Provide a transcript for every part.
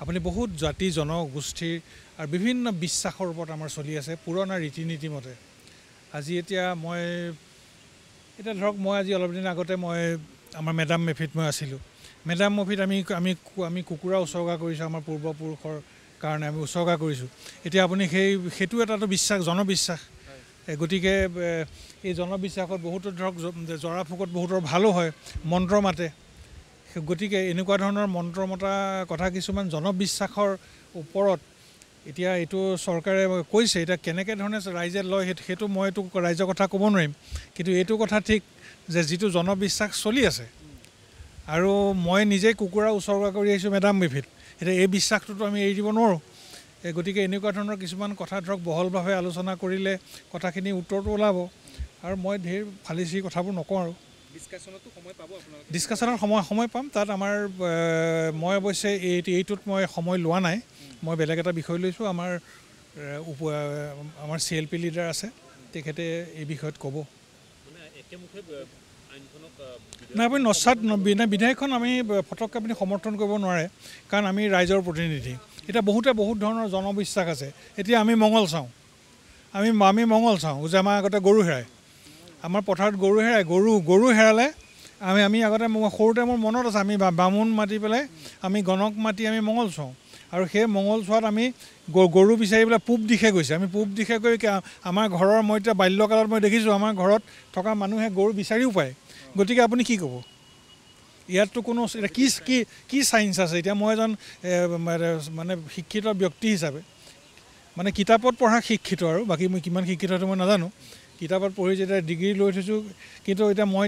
আপুনি বহুত জাতি জনগোষ্ঠীৰ আৰু বিভিন্ন বিশ্বাসৰ ওপৰত আমাৰ চলি আছে পুৰণা ৰীতি নীতি মতে। আজি এতিয়া ধৰক মই আজি অলপ দিন আগতে মই আমাৰ মেডাম মেফিত মই আছিলোঁ। মেডাম মেফিত আমি কুকুৰা উৎসৰ্গা কৰিছোঁ, আমাৰ পূৰ্বপুৰুষৰ কাৰণে আমি উৎসৰ্গা কৰিছোঁ। এতিয়া আপুনি সেইটো এটাতো বিশ্বাস, জনবিশ্বাস। গতিকে এই জনবিশ্বাসত বহুতো ধৰক জৰা ফুকত বহুতৰ ভালো হয়, মন্ত্ৰ মাতে। গতিকে এনেকুৱা ধৰণৰ মন্ত্ৰ মতা কথা কিছুমান জনবিশ্বাসৰ ওপৰত এতিয়া এইটো চৰকাৰে কৈছে। এতিয়া কেনেকৈ ধৰণে ৰাইজে লয় সেইটো মইতো ৰাইজৰ কথা ক'ব নোৱাৰিম, কিন্তু এইটো কথা ঠিক যে যিটো জনবিশ্বাস চলি আছে আৰু মই নিজেই কুকুৰা উৎসৰ্গা কৰি আহিছোঁ মেডাম মেফিত। এতিয়া এই বিশ্বাসটোতো আমি এৰি দিব নোৱাৰোঁ। গতিকে এনেকুৱা ধৰণৰ কিছুমান কথা ধৰক বহলভাৱে আলোচনা কৰিলে কথাখিনি উত্তৰটো ওলাব, আৰু মই ঢেৰ ফালিচি কথাবোৰ নকওঁ আৰু। ডিছকাশ্যনত সময় পাম। তাত মই অৱশ্যে এইটোত মই সময় লোৱা নাই। মই বেলেগ এটা বিষয় লৈছোঁ। আমাৰ CLP লিডাৰ আছে, তেখেতে এই বিষয়ত ক'ব। নাই, আপুনি নচাত বিধেয়কখন আমি ফটককৈ আপুনি সমৰ্থন কৰিব নোৱাৰে, কাৰণ আমি ৰাইজৰ প্ৰতিনিধি। এতিয়া বহুত ধৰণৰ জনবিশ্বাস আছে। এতিয়া আমি মঙল চাওঁ যে আমাৰ আগতে গৰু হেৰায়, আমাৰ পথাৰত গৰু হেৰালে আমি আগতে সৰুতে মোৰ মনত আছে, আমি বামুণ মাতি পেলাই আমি গণক মাতি আমি মঙল চাওঁ, আৰু সেই মঙল চোৱাত আমি গৰু বিচাৰি পেলাই পূব দিশে গৈছে। আমি পূব দিশে গৈ আমাৰ ঘৰৰ, মই এতিয়া বাল্যকালত মই দেখিছোঁ আমাৰ ঘৰত থকা মানুহে গৰু বিচাৰিও পায়। গতিকে আপুনি কি ক'ব? ইয়াততো কোনো কি চাইন্স আছে? এতিয়া মই এজন মানে শিক্ষিত ব্যক্তি হিচাপে, মানে কিতাপত পঢ়া শিক্ষিত, আৰু বাকী মই কিমান শিক্ষিত সেইটো মই নাজানো। কিতাপত পঢ়ি যেতিয়া ডিগ্ৰী লৈ থৈছোঁ, কিন্তু এতিয়া মই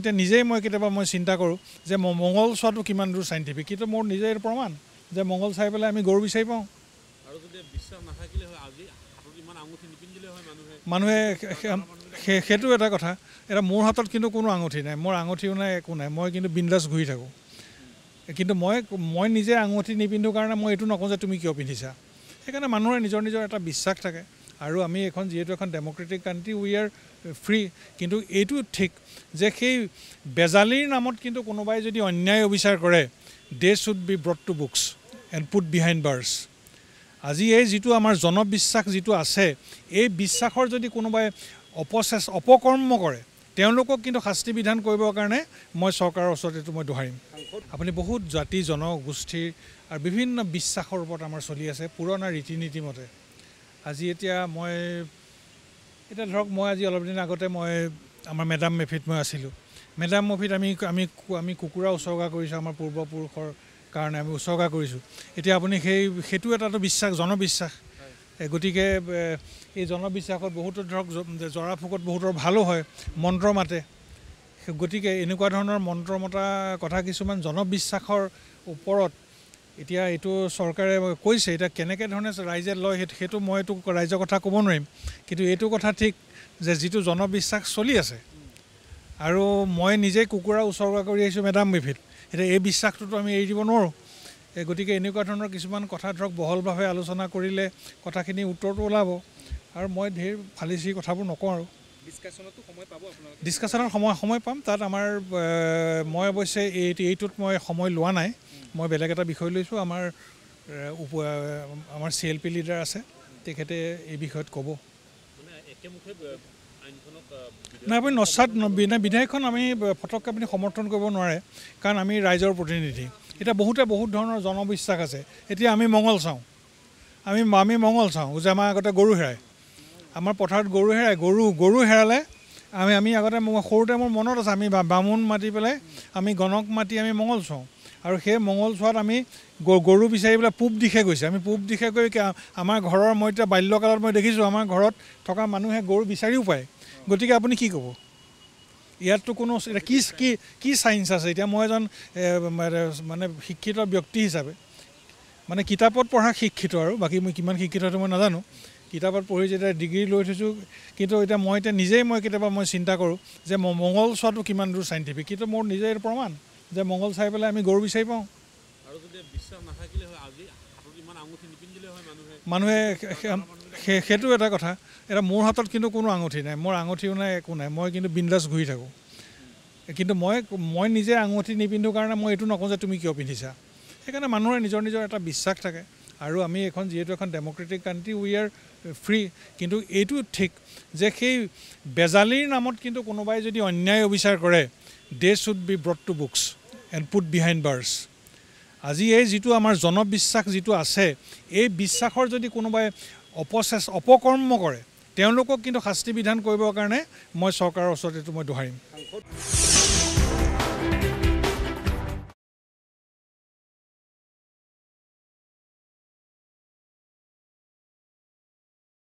কেতিয়াবা চিন্তা কৰোঁ যে মঙল চোৱাটো কিমান দূৰ চাইণ্টিফিক। কিন্তু মোৰ নিজে প্ৰমাণ যে মঙল চাই পেলাই আমি গৰু বিচাৰি পাওঁ। মানুহে সেইটো এটা কথা। এতিয়া মোৰ হাতত কিন্তু কোনো আঙুঠি নাই, মোৰ আঙুঠিও নাই, একো নাই। মই কিন্তু বিন্দাছ ঘূৰি থাকোঁ। কিন্তু মই নিজে আঙুঠি নিপিন্ধোঁ কাৰণে মই এইটো নকওঁ যে তুমি কিয় পিন্ধিছা। সেইকাৰণে মানুহৰ নিজৰ এটা বিশ্বাস থাকে, আৰু আমি যিহেতু এখন Democratic country, we are free. কিন্তু এইটো ঠিক যে সেই বেজালিৰ নামত কিন্তু কোনোবাই যদি অন্যায় অবিচাৰ কৰে, they should be brought to books and put behind bars. আজি এই যিটো আমাৰ জনবিশ্বাস যিটো আছে, এই বিশ্বাসৰ যদি কোনোবাই অপকৰ্ম কৰে, তেওঁলোকক কিন্তু শাস্তি বিধান কৰিবৰ কাৰণে মই চৰকাৰৰ ওচৰত এইটো মই দোহাৰিম। আপুনি বহুত জাতি জনগোষ্ঠীৰ আৰু বিভিন্ন বিশ্বাসৰ ওপৰত আমাৰ চলি আছে পুৰণা ৰীতি নীতি মতে। আজি এতিয়া ধৰক মই আজি অলপ দিন আগতে মই আমাৰ মেডাম মেফিত মই আছিলোঁ। মেডাম মেফিত আমি কুকুৰা উৎসৰ্গা কৰিছোঁ, আমাৰ পূৰ্বপুৰুষৰ কাৰণে আমি উৎসৰ্গা কৰিছোঁ। এতিয়া আপুনি সেইটো এটাতো বিশ্বাস, জনবিশ্বাস। গতিকে এই জনবিশ্বাসত বহুতো ধৰক জৰা ফুকত বহুতৰ ভালো হয়, মন্ত্ৰ মাতে। গতিকে এনেকুৱা ধৰণৰ মন্ত্ৰ মতা কথা কিছুমান জনবিশ্বাসৰ ওপৰত এতিয়া এইটো চৰকাৰে কৈছে। এতিয়া কেনেকৈ ধৰণে ৰাইজে লয় সেইটো মইতো ৰাইজৰ কথা ক'ব নোৱাৰিম, কিন্তু এইটো কথা ঠিক যে যিটো জনবিশ্বাস চলি আছে, আৰু মই নিজেই কুকুৰা উৎসৰ্গা কৰি আহিছোঁ মেডাম মেফিত। এতিয়া এই বিশ্বাসটোতো আমি এৰি দিব নোৱাৰোঁ। গতিকে এনেকুৱা ধৰণৰ কিছুমান কথা ধৰক বহলভাৱে আলোচনা কৰিলে কথাখিনি উত্তৰটো ওলাব, আৰু মই ঢেৰ ফালিচি কথাবোৰ নকওঁ আৰু। ডিছকাশ্যনত সময় পাম। তাত মই অৱশ্যে এইটোত মই সময় লোৱা নাই। মই বেলেগ এটা বিষয় লৈছোঁ। আমাৰ CLP লিডাৰ আছে, তেখেতে এই বিষয়ত ক'ব। নাই, আপুনি নচাত বিধেয়কখন আমি ফটককৈ আপুনি সমৰ্থন কৰিব নোৱাৰে, কাৰণ আমি ৰাইজৰ প্ৰতিনিধি। এতিয়া বহুত ধৰণৰ জনবিশ্বাস আছে। এতিয়া আমি মঙল চাওঁ যে আমাৰ আগতে গৰু হেৰায়, আমাৰ পথাৰত গৰু হেৰালে আমি আগতে সৰুতে মোৰ মনত আছে, আমি বামুণ মাতি পেলাই আমি গণক মাতি আমি মঙল চাওঁ, আৰু সেই মঙল চোৱাত আমি গৰু বিচাৰি পেলাই পূব দিশে গৈছে। আমি পূব দিশে গৈ আমাৰ ঘৰৰ, মই এতিয়া বাল্যকালত মই দেখিছোঁ আমাৰ ঘৰত থকা মানুহে গৰু বিচাৰিও পায়। গতিকে আপুনি কি ক'ব? ইয়াততো কোনো কি চাইন্স আছে? এতিয়া মই এজন মানে শিক্ষিত ব্যক্তি হিচাপে, মানে কিতাপত পঢ়া শিক্ষিত, আৰু বাকী মই কিমান শিক্ষিত সেইটো মই নাজানো। কিতাপত পঢ়ি যেতিয়া ডিগ্ৰী লৈ থৈছোঁ, কিন্তু এতিয়া মই কেতিয়াবা চিন্তা কৰোঁ যে মঙল চোৱাটো কিমান দূৰ চাইণ্টিফিক। কিন্তু মোৰ নিজে প্ৰমাণ যে মঙল চাই পেলাই আমি গৰু বিচাৰি পাওঁ। মানুহে সেইটো এটা কথা। এতিয়া মোৰ হাতত কিন্তু কোনো আঙুঠি নাই, মোৰ আঙুঠিও নাই, একো নাই। মই কিন্তু বিন্দাছ ঘূৰি থাকোঁ। কিন্তু মই নিজে আঙুঠি নিপিন্ধোঁ কাৰণে মই এইটো নকওঁ যে তুমি কিয় পিন্ধিছা। সেইকাৰণে মানুহৰ নিজৰ নিজৰ এটা বিশ্বাস থাকে আৰু আমি এখন যিহেতু এখন Democratic country we are free কিন্তু এইটো ঠিক যে সেই বেজালিৰ নামত কিন্তু কোনোবাই যদি অন্যায় অবিচাৰ কৰে they should be brought to books and put behind bars আজি এই যিটো আমাৰ জনবিশ্বাস যিটো আছে এই বিশ্বাসৰ যদি কোনোবাই অপকৰ্ম কৰে তেওঁলোকক কিন্তু শাস্তি বিধান কৰিবৰ কাৰণে মই চৰকাৰৰ ওচৰত এইটো মই দোহাৰিম